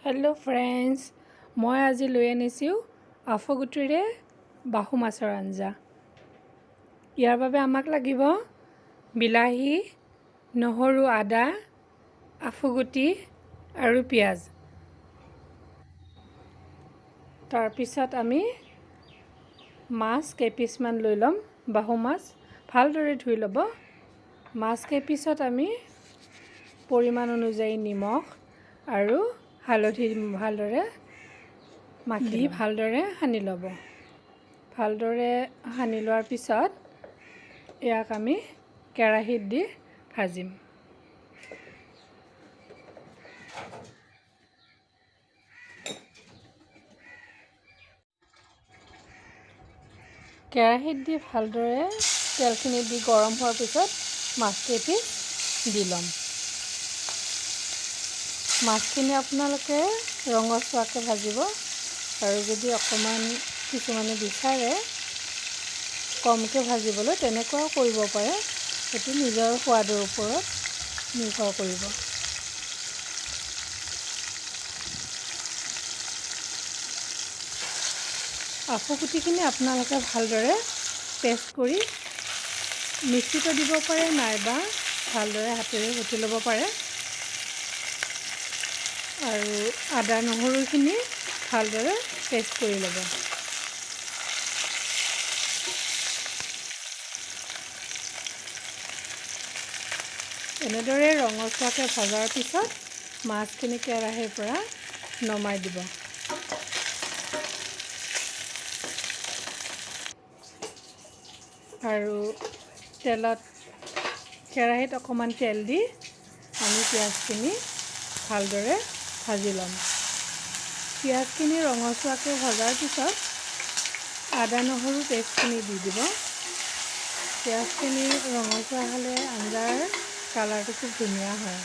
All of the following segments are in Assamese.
হেল্ল' ফ্ৰেণ্ডছ, মই আজি লৈ আনিছোঁ আফুগুটিৰে বাহু মাছৰ আঞ্জা। ইয়াৰ বাবে আমাক লাগিব বিলাহী, নহৰু, আদা, আফুগুটি আৰু পিঁয়াজ। তাৰপিছত আমি মাছ কেইপিচমান লৈ ল'ম। বাহু মাছ ভালদৰে ধুই ল'ব। মাছ কেইপিচত আমি পৰিমাণ অনুযায়ী নিমখ আৰু হালধি ভালদৰে মাখি ভালদৰে সানি ল'ব। ভালদৰে সানি লোৱাৰ পিছত ইয়াক আমি কেৰাহীত দি ভাজিম। কেৰাহীত দি ভালদৰে তেলখিনি দি গৰম হোৱাৰ পিছত মাছকেইপিচ দি ল'ম। মাছখিনি আপোনালোকে ৰঙচুৱাকৈ ভাজিব, আৰু যদি অকণমান কিছুমানে বিচাৰে কমকৈ ভাজিবলৈ তেনেকুৱাও কৰিব পাৰে। সেইটো নিজৰ সোৱাদৰ ওপৰত নিৰ্ভৰ কৰিব। আফুগুটিখিনি আপোনালোকে ভালদৰে পেষ্ট কৰি মিক্সিতো দিব পাৰে, নাইবা ভালদৰে হাতেৰে কুটি ল'ব পাৰে। আৰু আদা নহৰুখিনি ভালদৰে পেষ্ট কৰি ল'ব। এনেদৰে ৰঙচুৱাকৈ ভজাৰ পিছত মাছখিনি কেৰাহীৰ পৰা নমাই দিব। আৰু কেৰাহীত অকণমান তেল দি আমি পিঁয়াজখিনি ভালদৰে ভাজি ল'ম। পিঁয়াজখিনি ৰঙচুৱাকৈ ভজাৰ পিছত আদা নহৰু পেষ্টখিনি দি দিব। পিঁয়াজখিনি ৰঙচুৱা হ'লে আঞ্জাৰ কালাৰটো খুব ধুনীয়া হয়।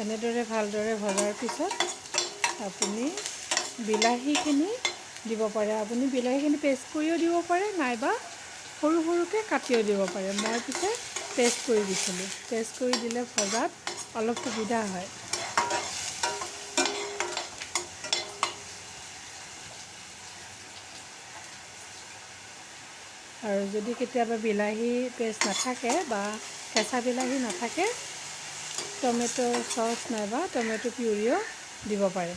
এনেদৰে ভালদৰে ভজাৰ পিছত আপুনি বিলাহীখিনি দিব পাৰে। আপুনি বিলাহীখিনি পেষ্ট কৰিও দিব পাৰে, নাইবা সৰু সৰুকৈ কাটিও দিব পাৰে। মই পিছে পেষ্ট কৰি দিছিলোঁ। পেষ্ট কৰি দিলে ভজাত অলপ সুবিধা হয়। আৰু যদি কেতিয়াবা বিলাহী পেষ্ট নাথাকে বা কেঁচা বিলাহী নাথাকে, টমেটো চচ নাইবা টমেটো পিউৰিও দিব পাৰে।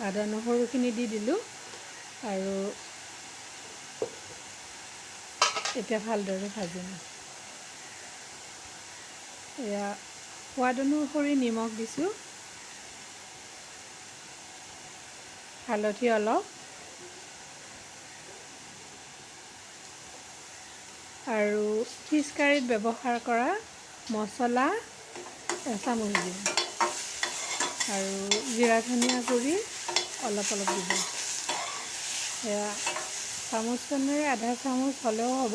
আদা নহৰুখিনি দি দিলোঁ, আৰু এতিয়া ভালদৰে ভাজিম। এয়া সোৱাদ অনুসৰি নিমখ দিছোঁ, হালধি অলপ, আৰু ফিছ কাৰীত ব্যৱহাৰ কৰা মছলা এচামুচ দিম, আৰু জিৰা ধনিয়া গুড়ি অলপ অলপ দিব। এয়া চামুচখনেৰে আধা চামুচ হ'লেও হ'ব।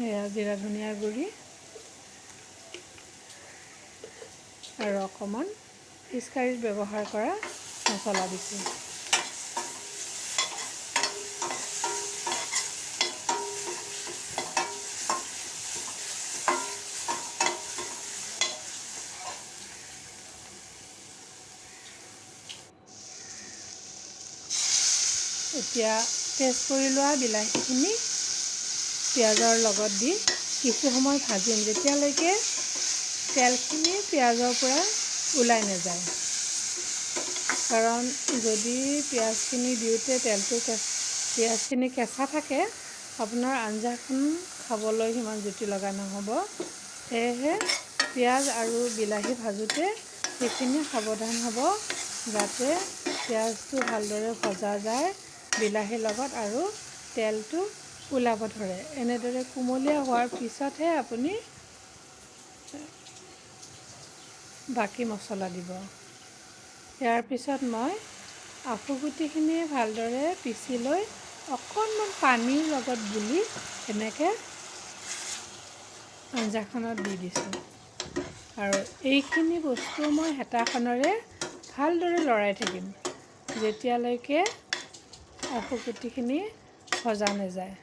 এয়া জিৰা ধনিয়া গুড়ি আৰু অকণমান ফিছ কাৰীত ব্যৱহাৰ কৰা মছলা দিছোঁ। এতিয়া পেষ্ট কৰি লোৱা বিলাহীখিনি পিঁয়াজৰ লগত দি কিছু সময় ভাজিম, যেতিয়ালৈকে তেলখিনি পিঁয়াজৰ পৰা ওলাই নাযায়। কাৰণ যদি পিঁয়াজখিনি দিওঁতে পিঁয়াজখিনি কেঁচা থাকে, আপোনাৰ আঞ্জাখন খাবলৈ সিমান জুতি লগা নহ'ব। সেয়েহে পিঁয়াজ আৰু বিলাহী ভাজোঁতে সেইখিনি সাৱধান হ'ব, যাতে পিঁয়াজটো ভালদৰে ভজা যায় বিলাহীৰ লগত আৰু তেলটো ওলাব ধৰে। এনেদৰে কুমলীয়া হোৱাৰ পিছতহে আপুনি বাকী মছলা দিব। ইয়াৰ পিছত মই আফুগুটিখিনি ভালদৰে পিচি লৈ অকণমান পানীৰ লগত গুলি এনেকৈ আঞ্জাখনত দি দিছোঁ। আৰু এইখিনি বস্তু মই হেতাখনেৰে ভালদৰে লৰাই থাকিম যেতিয়ালৈকে শুকুটিখিনি ভজা নাযায়।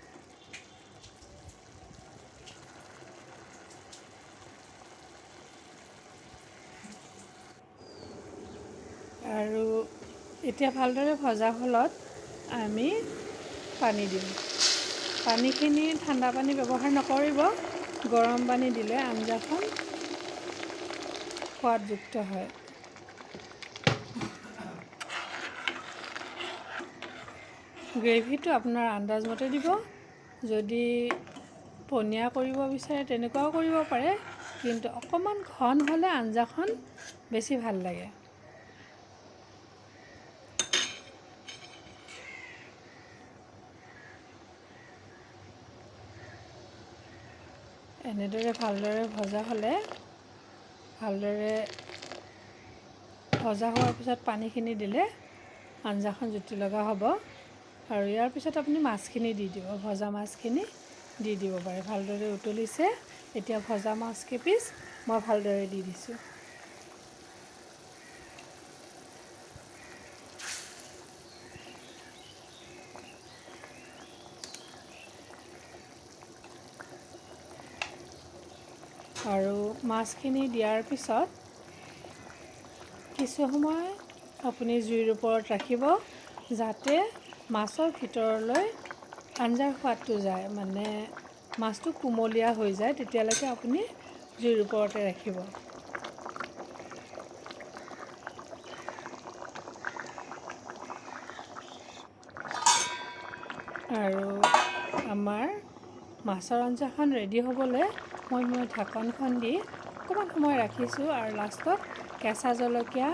আৰু এতিয়া ভালদৰে ভজা ফলত আমি পানী দিম। পানীখিনি ঠাণ্ডা পানী ব্যৱহাৰ নকৰিব, গৰম পানী দিলে আঞ্জাখন সোৱাদযুক্ত হয়। গ্ৰেভিটো আপোনাৰ আন্দাজমতে দিব। যদি পনীয়া কৰিব বিচাৰে তেনেকুৱাও কৰিব পাৰে, কিন্তু অকণমান ঘন হ'লে আঞ্জাখন বেছি ভাল লাগে। এনেদৰে ভালদৰে ভজা হ'লে, ভালদৰে ভজা হোৱাৰ পিছত পানীখিনি দিলে আঞ্জাখন জুতি লগা হ'ব। আৰু ইয়াৰ পিছত আপুনি মাছখিনি দি দিব, ভজা মাছখিনি দি দিব পাৰে। ভালদৰে উতলিছে, এতিয়া ভজা মাছ কেইপিচ মই ভালদৰে দি দিছোঁ। আৰু মাছখিনি দিয়াৰ পিছত কিছু সময় আপুনি জুইৰ ওপৰত ৰাখিব, যাতে মাছৰ ভিতৰলৈ আঞ্জাৰ সোৱাদটো যায়, মানে মাছটো কুমলীয়া হৈ যায়। তেতিয়ালৈকে আপুনি জুইৰ ওপৰতে ৰাখিব। আৰু আমাৰ মাছৰ আঞ্জাখন ৰেডি হ'বলৈ মই ঢাকনখন দি অকণমান সময় ৰাখিছোঁ আৰু লাষ্টত কেঁচা জলকীয়া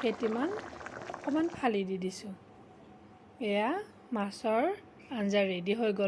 কেইটিমান অকণমান ফালি দি দিছোঁ। এয়া মাছৰ আঞ্জা ৰেডি হৈ গ'ল।